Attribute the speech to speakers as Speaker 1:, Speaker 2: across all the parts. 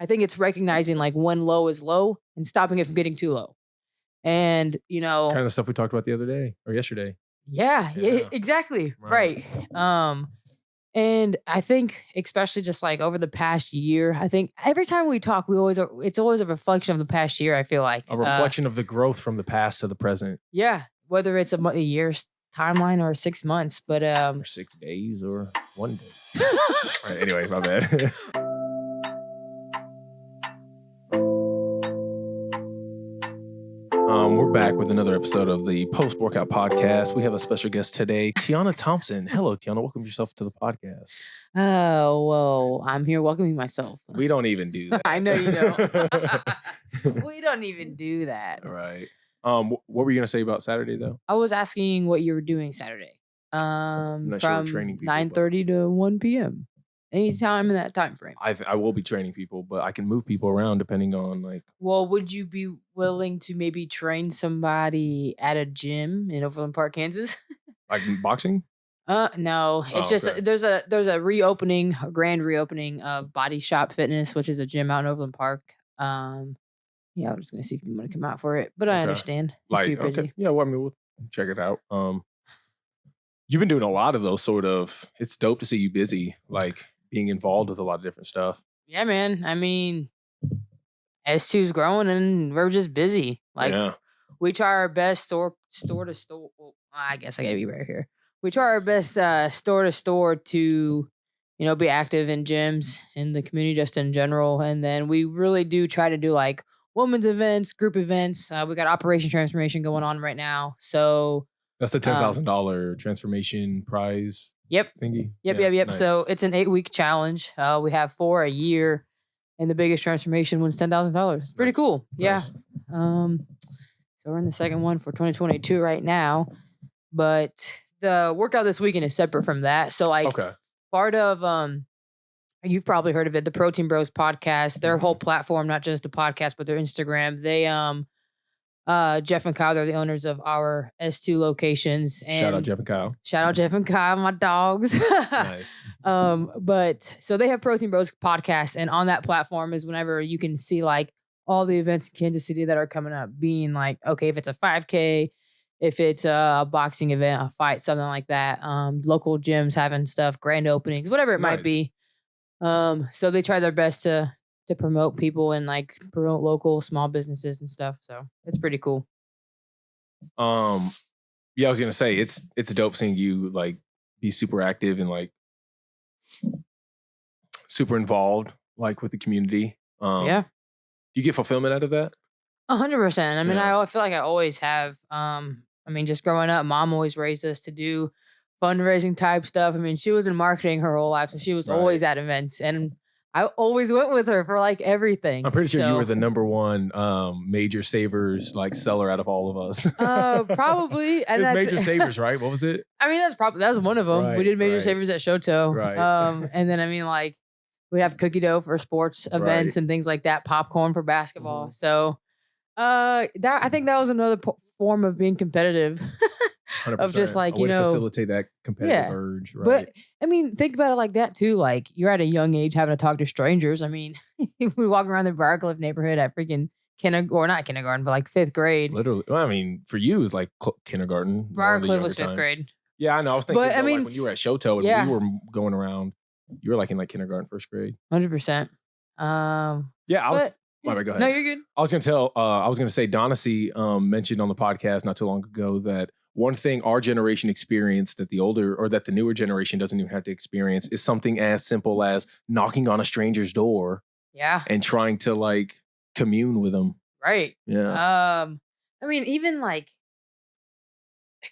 Speaker 1: I think it's recognizing like when low is low and stopping it from getting too low. And,
Speaker 2: kind of the stuff we talked about the other day or yesterday.
Speaker 1: Yeah, exactly. Right. And I think especially just like over the past year, I think every time we talk, it's always a reflection of the past year, I feel like.
Speaker 2: A reflection of the growth from the past to the present.
Speaker 1: Yeah, whether it's a year's timeline or 6 months, but
Speaker 2: or 6 days or 1 day. All right, anyway, my bad. We're back with another episode of the Post-Workout Podcast. We have a special guest today, Tiana Thompson. Hello, Tiana. Welcome yourself to the podcast.
Speaker 1: Oh, well, I'm here welcoming myself.
Speaker 2: We don't even do that.
Speaker 1: I know you don't. We don't even do that.
Speaker 2: All right. What were you going to say about Saturday, though?
Speaker 1: I was asking what you were doing Saturday. From 9:30 to 1 p.m. Anytime in that time frame.
Speaker 2: I will be training people, but I can move people around depending on like.
Speaker 1: Well, would you be willing to maybe train somebody at a gym in Overland Park, Kansas?
Speaker 2: Like boxing?
Speaker 1: No. It's just
Speaker 2: okay.
Speaker 1: there's a grand reopening of Body Shop Fitness, which is a gym out in Overland Park. I'm just gonna see if you want to come out for it, but I understand if you're busy.
Speaker 2: Okay. Yeah, well, I mean, we'll check it out. You've been doing a lot of those sort of. It's dope to see you busy, like being involved with a lot of different stuff.
Speaker 1: Yeah, man. I mean, S2's growing and we're just busy. Like we try our best store to store. Well, I guess I gotta be right here. We try our best store to store to, be active in gyms in the community just in general. And then we really do try to do like women's events, group events. We got Operation Transformation going on right now. So
Speaker 2: that's the $10,000 transformation prize.
Speaker 1: Yep.
Speaker 2: Thingy.
Speaker 1: Yep.
Speaker 2: Nice.
Speaker 1: So it's an 8-week challenge. We have 4 a year, and the biggest transformation wins $10,000. It's pretty cool.
Speaker 2: Nice.
Speaker 1: Yeah. So we're in the second one for 2022 right now, but the workout this weekend is separate from that. So like part of you've probably heard of it, the Protein Bros podcast. Their whole platform, not just the podcast, but their Instagram. They Jeff and Kyle, they're the owners of our S2 locations. And
Speaker 2: shout out Jeff and Kyle.
Speaker 1: Shout out Jeff and Kyle, my dogs.
Speaker 2: Nice.
Speaker 1: But so they have Protein Bros podcast, and on that platform is whenever you can see like all the events in Kansas City that are coming up, being like, okay, if it's a 5K, if it's a boxing event, a fight, something like that, local gyms having stuff, grand openings, whatever it might be. So they try their best to promote people and like promote local small businesses and stuff. So it's pretty cool.
Speaker 2: I was gonna say it's dope seeing you like be super active and like super involved like with the community. Do you get fulfillment out of that?
Speaker 1: 100%. I mean, I feel like I always have. I mean, just growing up, mom always raised us to do fundraising type stuff. I mean, she was in marketing her whole life, so she was always at events, and I always went with her for like everything.
Speaker 2: I'm pretty sure you were the number one Major Savers like seller out of all of us.
Speaker 1: Probably.
Speaker 2: And Major Savers, right? What was it?
Speaker 1: I mean, that was one of them. We did Major Savers at Shoto.
Speaker 2: Right.
Speaker 1: And then I mean, like we'd have cookie dough for sports events and things like that, popcorn for basketball. So I think that was another form of being competitive.
Speaker 2: 100%.
Speaker 1: Of just like,
Speaker 2: to facilitate that competitive urge. Right.
Speaker 1: But I mean, think about it like that too. Like you're at a young age having to talk to strangers. I mean, we walk around the Briarcliff neighborhood at freaking not kindergarten, but like 5th grade.
Speaker 2: Literally. Well, I mean, for you, it was like kindergarten.
Speaker 1: Briarcliff was 5th grade.
Speaker 2: Yeah, I know. I was thinking, like when you were at Shoto and we were going around, you were like in like kindergarten, 1st grade.
Speaker 1: 100%.
Speaker 2: My bad, go ahead.
Speaker 1: No, you're good.
Speaker 2: I was going to say, Donacy mentioned on the podcast not too long ago that one thing our generation experienced that the newer generation doesn't even have to experience is something as simple as knocking on a stranger's door.
Speaker 1: Yeah.
Speaker 2: And trying to like commune with them.
Speaker 1: Right.
Speaker 2: Yeah.
Speaker 1: I mean, even like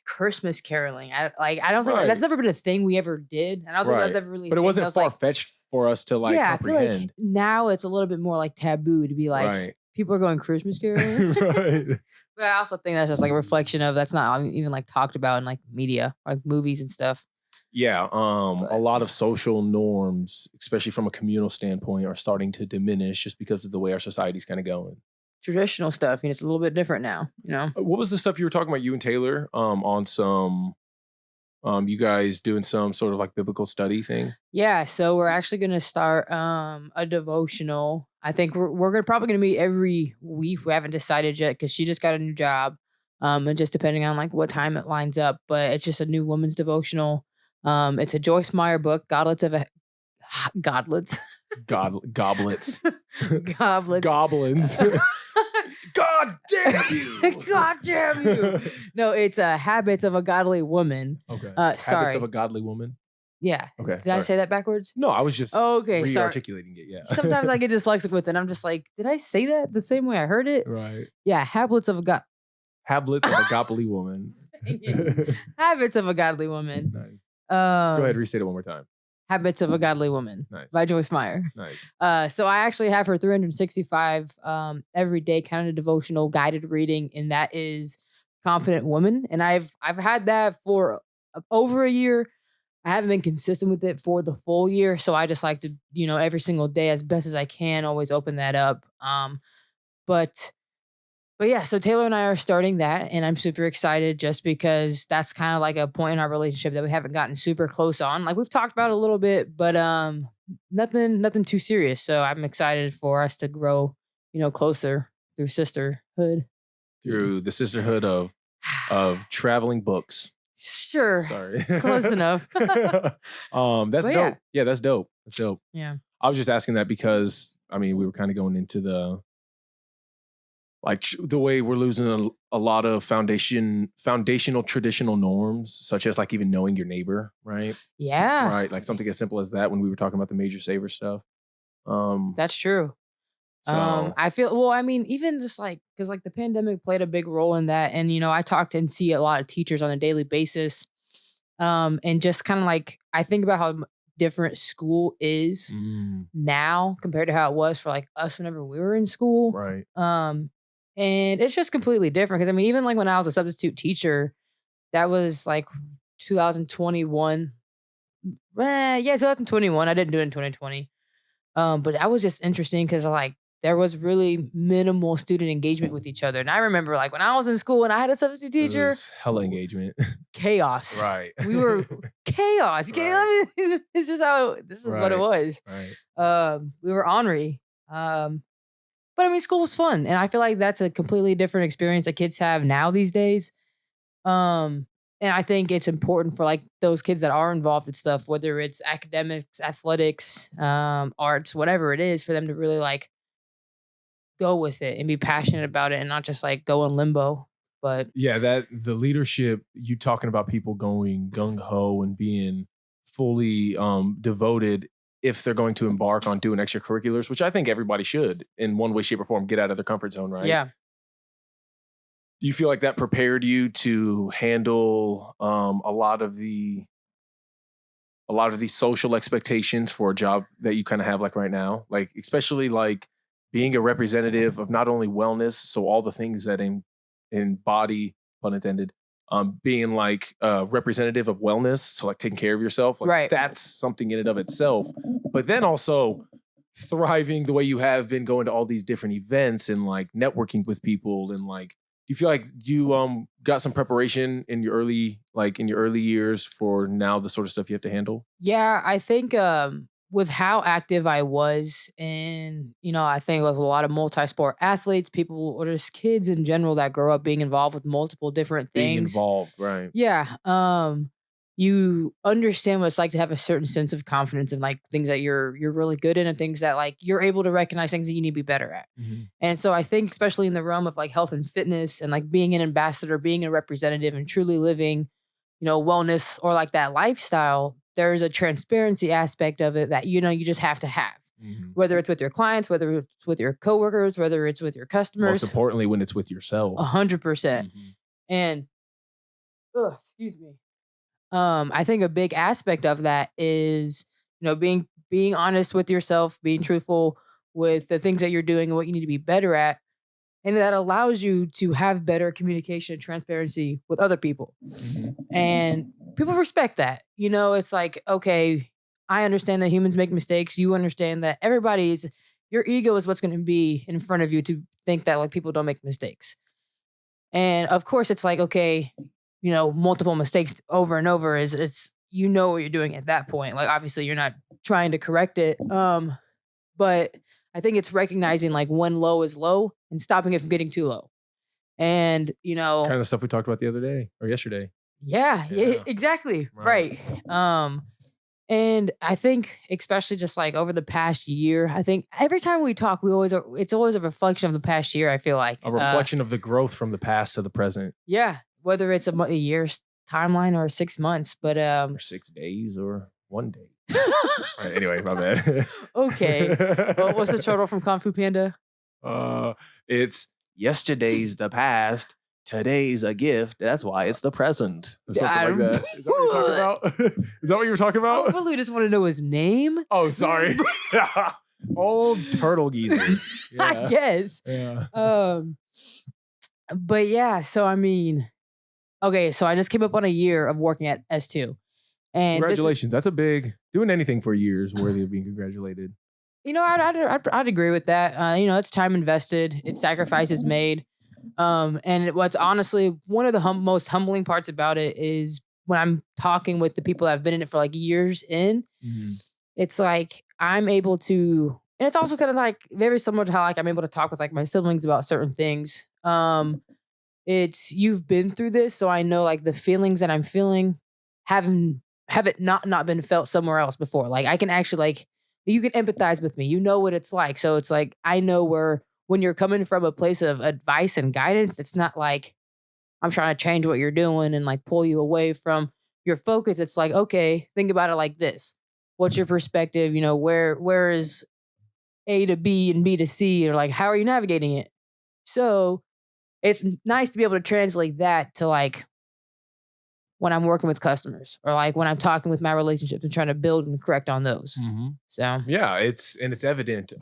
Speaker 1: Christmas caroling. I don't think that's never been a thing we ever did. And I don't think that's ever really.
Speaker 2: But it wasn't far-fetched for us to like comprehend.
Speaker 1: I feel like now it's a little bit more like taboo to be like, people are going Christmas caroling.
Speaker 2: Right.
Speaker 1: But I also think that's just like a reflection of that's not even like talked about in like media, like movies and stuff.
Speaker 2: Yeah. A lot of social norms, especially from a communal standpoint, are starting to diminish just because of the way our society's kind of going.
Speaker 1: Traditional stuff, it's a little bit different now,
Speaker 2: What was the stuff you were talking about, you and Taylor, on some, you guys doing some sort of like biblical study thing?
Speaker 1: Yeah, so we're actually going to start a devotional I think we're probably gonna meet every week. We haven't decided yet because she just got a new job. And just depending on like what time it lines up, but it's just a new woman's devotional. It's a Joyce Meyer book, Godlets.
Speaker 2: Goblets.
Speaker 1: Goblets.
Speaker 2: Goblins. God damn you.
Speaker 1: God damn you. No, it's Habits of a Godly Woman.
Speaker 2: Okay.
Speaker 1: Sorry.
Speaker 2: Habits of a Godly Woman.
Speaker 1: Yeah.
Speaker 2: Okay.
Speaker 1: Did I say that backwards?
Speaker 2: No, I was just
Speaker 1: okay,
Speaker 2: re-articulating it. Yeah.
Speaker 1: Sometimes I get dyslexic with it. I'm just like, did I say that the same way I heard it?
Speaker 2: Right.
Speaker 1: Yeah. Habits of a
Speaker 2: Godly Woman.
Speaker 1: Habits of a Godly Woman.
Speaker 2: Nice. Go ahead, restate it one more time.
Speaker 1: Habits of a Godly Woman.
Speaker 2: Nice.
Speaker 1: By Joyce Meyer.
Speaker 2: Nice.
Speaker 1: So I actually have her 365 every day kind of devotional guided reading, and that is Confident Woman. And I've had that for over a year. I haven't been consistent with it for the full year, so I just like to, every single day as best as I can, always open that up. But yeah, so Taylor and I are starting that, and I'm super excited just because that's kind of like a point in our relationship that we haven't gotten super close on. Like we've talked about it a little bit, but nothing too serious. So I'm excited for us to grow, closer through sisterhood.
Speaker 2: Through the sisterhood of traveling books.
Speaker 1: Sure.
Speaker 2: Sorry.
Speaker 1: Close enough.
Speaker 2: That's dope. Yeah, that's dope. That's dope.
Speaker 1: Yeah.
Speaker 2: I was just asking that because we were kind of going into the way we're losing a lot of foundational traditional norms, such as like even knowing your neighbor, right?
Speaker 1: Yeah.
Speaker 2: Right. Like something as simple as that when we were talking about the major saver stuff.
Speaker 1: That's true.
Speaker 2: So
Speaker 1: I feel, even just because the pandemic played a big role in that. And, I talked and see a lot of teachers on a daily basis. And just kind of I think about how different school is now compared to how it was for us whenever we were in school.
Speaker 2: Right.
Speaker 1: And it's just completely different. Because even when I was a substitute teacher, that was 2021. 2021. I didn't do it in 2020. But that was just interesting because there was really minimal student engagement with each other. And I remember when I was in school and I had a substitute teacher.
Speaker 2: It was hella engagement.
Speaker 1: Chaos.
Speaker 2: Right.
Speaker 1: We were chaos.
Speaker 2: Right.
Speaker 1: It's just this is what it was.
Speaker 2: Right.
Speaker 1: We were ornery. But school was fun. And I feel like that's a completely different experience that kids have now these days. And I think it's important for those kids that are involved in stuff, whether it's academics, athletics, arts, whatever it is, for them to really go with it and be passionate about it and not just go in limbo. But
Speaker 2: yeah, that the leadership, you talking about people going gung-ho and being fully devoted if they're going to embark on doing extracurriculars, which I think everybody should in one way, shape, or form, get out of their comfort zone, right?
Speaker 1: Yeah.
Speaker 2: Do you feel like that prepared you to handle a lot of the social expectations for a job that you kind of have right now? Especially being a representative of not only wellness, so all the things that embody, pun intended, being representative of wellness, so taking care of yourself,
Speaker 1: right.
Speaker 2: That's something in and of itself. But then also thriving the way you have been, going to all these different events and networking with people, and do you feel like you got some preparation in your early years for now the sort of stuff you have to handle?
Speaker 1: Yeah, I think with how active I was, and I think with a lot of multi-sport athletes, people, or just kids in general that grow up being involved with multiple different things.
Speaker 2: Being involved, right?
Speaker 1: Yeah. You understand what it's like to have a certain sense of confidence in things that you're really good in, and things that you're able to recognize things that you need to be better at.
Speaker 2: Mm-hmm.
Speaker 1: And so I think especially in the realm of health and fitness and being an ambassador, being a representative, and truly living, wellness or that lifestyle, there's a transparency aspect of it that you just have to have. Mm-hmm. Whether it's with your clients, whether it's with your coworkers, whether it's with your customers.
Speaker 2: Most importantly, when it's with yourself.
Speaker 1: 100%. Mm-hmm. And excuse me. I think a big aspect of that is, being honest with yourself, being truthful with the things that you're doing and what you need to be better at. And that allows you to have better communication and transparency with other people. Mm-hmm. And people respect that. It's okay, I understand that humans make mistakes. You understand that your ego is what's going to be in front of you to think that people don't make mistakes. And of course it's okay, multiple mistakes over and over is what you're doing at that point. Obviously you're not trying to correct it. But I think it's recognizing like when low is low and stopping it from getting too low. And,
Speaker 2: Kind of stuff we talked about the other day or yesterday.
Speaker 1: Yeah, exactly. Right. And I think especially just like over the past year, I think every time we talk, it's always a reflection of the past year, I feel like.
Speaker 2: A reflection of the growth from the past to the present.
Speaker 1: Yeah. Whether it's a year's timeline or 6 months, but
Speaker 2: or 6 days or 1 day. All right, anyway, my bad.
Speaker 1: Okay. Well, what's the turtle from Kung Fu Panda?
Speaker 2: It's yesterday's the past. Today's a gift. That's why it's the present. Or something like that. Is that what you're talking about? Is that what you were talking about?
Speaker 1: I really just want to know his name.
Speaker 2: Oh, sorry. Old turtle geezer.
Speaker 1: Yeah. I guess.
Speaker 2: Yeah.
Speaker 1: But yeah, so I mean, okay, so I just came up on a year of working at S2. And
Speaker 2: congratulations. That's a big, doing anything for a year is worthy of being congratulated.
Speaker 1: I'd agree with that. It's time invested. It's sacrifices made. And what's honestly one of the most humbling parts about it is when I'm talking with the people that have been in it for like years in, it's like I'm able to, and it's also kind of like very similar to how like I'm able to talk with like my siblings about certain things. It's you've been through this, so I know like the feelings that I'm feeling haven't not been felt somewhere else before. Like I can actually like you can empathize with me. You know what it's like. So it's like I know when you're coming from a place of advice and guidance, it's not like I'm trying to change what you're doing and like pull you away from your focus. It's like, okay, think about it like this. What's your perspective? Where is A to B and B to C? Or like, how are you navigating it? So it's nice to be able to translate that to like when I'm working with customers or like when I'm talking with my relationships and trying to build and correct on those. So
Speaker 2: yeah, it's evident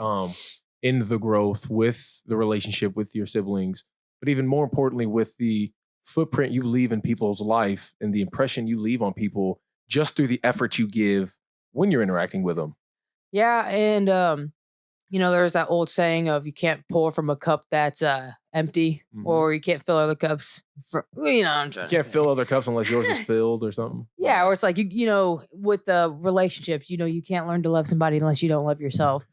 Speaker 2: in the growth with the relationship with your siblings, but even more importantly with the footprint you leave in people's life and the impression you leave on people just through the effort you give when you're interacting with them.
Speaker 1: Yeah, and there's that old saying of you can't pour from a cup that's empty, or you can't fill other cups. You can't
Speaker 2: fill other cups unless yours is filled or something.
Speaker 1: Yeah, or it's like with the relationships, you can't learn to love somebody unless you don't love yourself.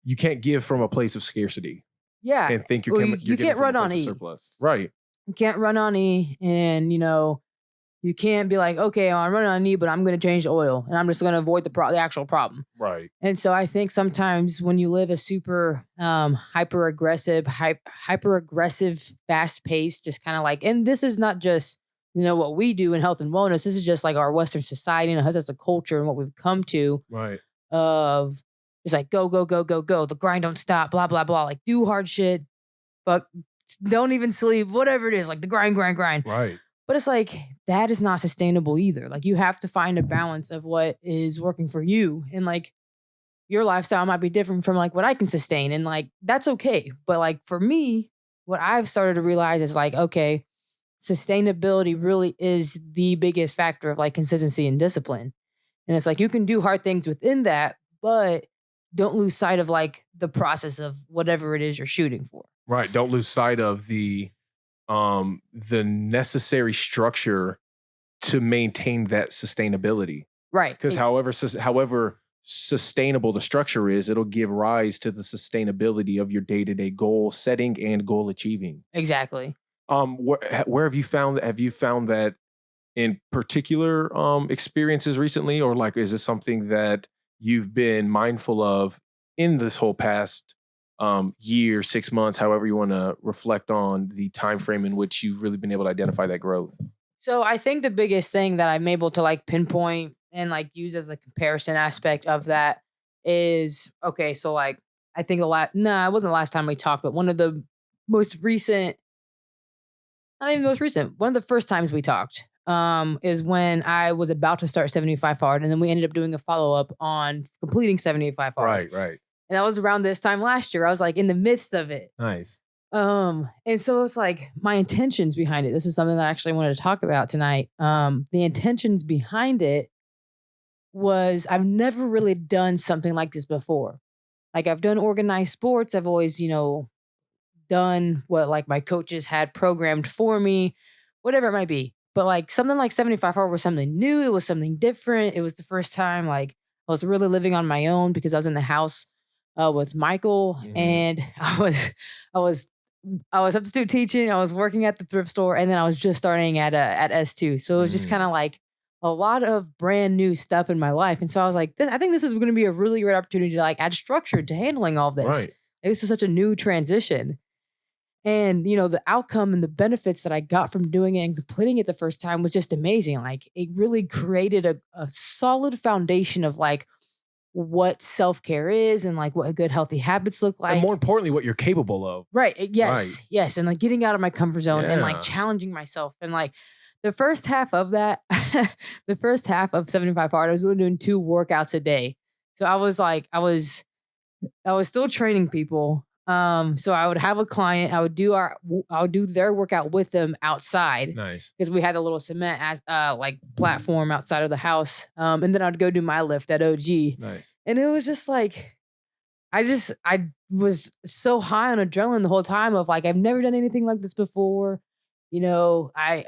Speaker 2: You can't give from a place of scarcity.
Speaker 1: Yeah,
Speaker 2: and think you're
Speaker 1: you can't run on E.
Speaker 2: Surplus. Right.
Speaker 1: You can't run on E, and you can't be like, okay, I'm running on E, but I'm going to change the oil, and I'm just going to avoid the actual problem.
Speaker 2: Right.
Speaker 1: And so I think sometimes when you live a super hyper aggressive, fast paced, just kind of like, and this is not just what we do in health and wellness. This is just like our Western society and that's a culture and what we've come to.
Speaker 2: Right.
Speaker 1: Of it's like go go go go go. The grind don't stop. Blah blah blah. Like do hard shit, but don't even sleep. Whatever it is, like the grind.
Speaker 2: Right.
Speaker 1: But it's like, that is not sustainable either. Like you have to find a balance of what is working for you. And like your lifestyle might be different from like what I can sustain. And like, that's okay. But like for me, what I've started to realize is like, okay, sustainability really is the biggest factor of like consistency and discipline. And it's like, you can do hard things within that, but don't lose sight of like the process of whatever it is you're shooting for.
Speaker 2: Right. Don't lose sight of the necessary structure to maintain that sustainability.
Speaker 1: Right.
Speaker 2: Because however sustainable the structure is, it'll give rise to the sustainability of your day-to-day goal setting and goal achieving.
Speaker 1: Exactly.
Speaker 2: Where have you found that in particular experiences recently, or like is this something that you've been mindful of in this whole past year, 6 months, however you want to reflect on the time frame in which you've really been able to identify that growth?
Speaker 1: So I think the biggest thing that I'm able to like pinpoint and like use as the comparison aspect of that is, okay, so like I think it wasn't the last time we talked, but one of the most recent, not even most recent, one of the first times we talked is when I was about to start 75 hard, and then we ended up doing a follow-up on completing 75 hard.
Speaker 2: Right.
Speaker 1: And that was around this time last year. I was like in the midst of it.
Speaker 2: Nice.
Speaker 1: And so it's like my intentions behind it. This is something that I actually wanted to talk about tonight. The intentions behind it was I've never really done something like this before. Like I've done organized sports. I've always, done what like my coaches had programmed for me, whatever it might be. But like something like 75 hard was something new. It was something different. It was the first time like I was really living on my own because I was in the house with Michael, and I was substitute teaching. I was working at the thrift store, and then I was just starting at S2. So it was just kind of like a lot of brand new stuff in my life. And so I was like, I think this is going to be a really great opportunity to like add structure to handling all this.
Speaker 2: Right.
Speaker 1: Like, this is such a new transition. And, you know, the outcome and the benefits that I got from doing it and completing it the first time was just amazing. Like, it really created a solid foundation of like what self-care is and like what good healthy habits look like.
Speaker 2: And more importantly, what you're capable of.
Speaker 1: Right. Yes.
Speaker 2: Right.
Speaker 1: Yes. And like getting out of my comfort zone and like
Speaker 2: Yeah.
Speaker 1: challenging myself. And like the first half of that, the first half of 75 Hard, I was only doing 2 workouts a day. So I was like, I was still training people. So I would have a client, I would do their workout with them outside.
Speaker 2: Nice.
Speaker 1: Because we had a little cement as like platform outside of the house. And then I'd go do my lift at OG.
Speaker 2: Nice.
Speaker 1: And it was just like, I was so high on adrenaline the whole time of like, I've never done anything like this before. You know, I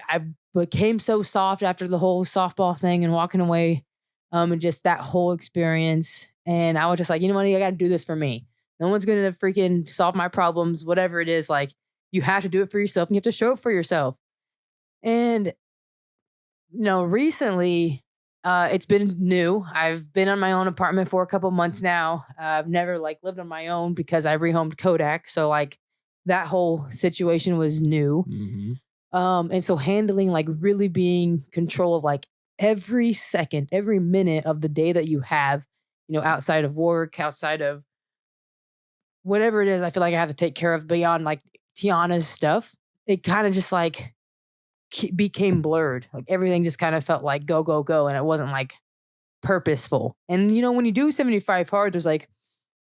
Speaker 1: became so soft after the whole softball thing and walking away, and just that whole experience. And I was just like, you know what, I got to do this for me. No one's going to freaking solve my problems, whatever it is. Like, you have to do it for yourself and you have to show up for yourself. And, you know, recently, it's been new. I've been on my own apartment for a couple months now. I've never like lived on my own because I rehomed Kodak. So like that whole situation was new. And so handling like really being control of like every second, every minute of the day that you have, you know, outside of work, outside of whatever it is, I feel like I have to take care of beyond like Tiana's stuff. It kind of just like became blurred. Like everything just kind of felt like go, go, go. And it wasn't like purposeful. And, you know, when you do 75 Hard, there's like,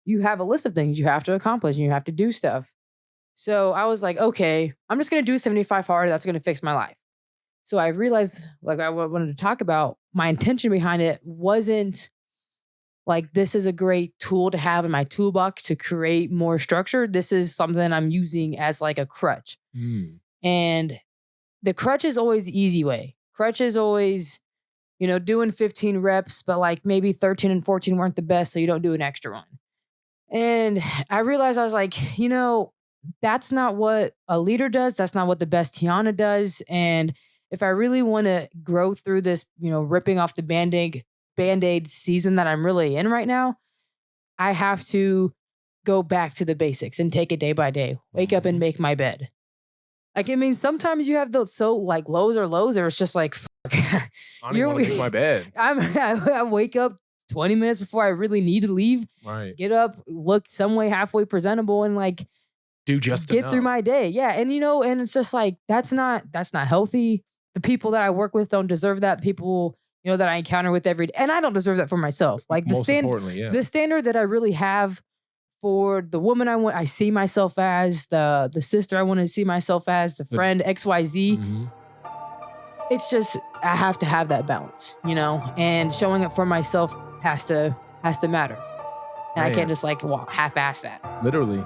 Speaker 1: you have a list of things you have to accomplish and you have to do stuff. So I was like, okay, I'm just going to do 75 Hard. That's going to fix my life. So I realized, like I wanted to talk about, my intention behind it wasn't like, this is a great tool to have in my toolbox to create more structure. This is something I'm using as like a crutch. And the crutch is always the easy way. Crutch is always, you know, doing 15 reps, but like maybe 13 and 14 weren't the best, so you don't do an extra one. And I realized, I was like, you know, that's not what a leader does. That's not what the best Tiana does. And if I really want to grow through this, you know, ripping off the Band-Aid season that I'm really in right now, I have to go back to the basics and take it day by day. Wake up and make my bed. Like, I mean, sometimes you have those like lows or it's just like, fuck.
Speaker 2: I don't even want to make my bed.
Speaker 1: I wake up 20 minutes before I really need to leave.
Speaker 2: Right.
Speaker 1: Get up, look some way halfway presentable, and like
Speaker 2: do just
Speaker 1: get
Speaker 2: enough
Speaker 1: through my day. Yeah. And you know, and it's just like, that's not healthy. The people that I work with don't deserve that. People, you know, that I encounter with every day. And I don't deserve that for myself. Like the standard that I really have for the woman I see myself as, the sister I want to see myself as, the friend XYZ. It's just, I have to have that balance, you know, and showing up for myself has to matter. And I can't just like half-ass that.
Speaker 2: Literally.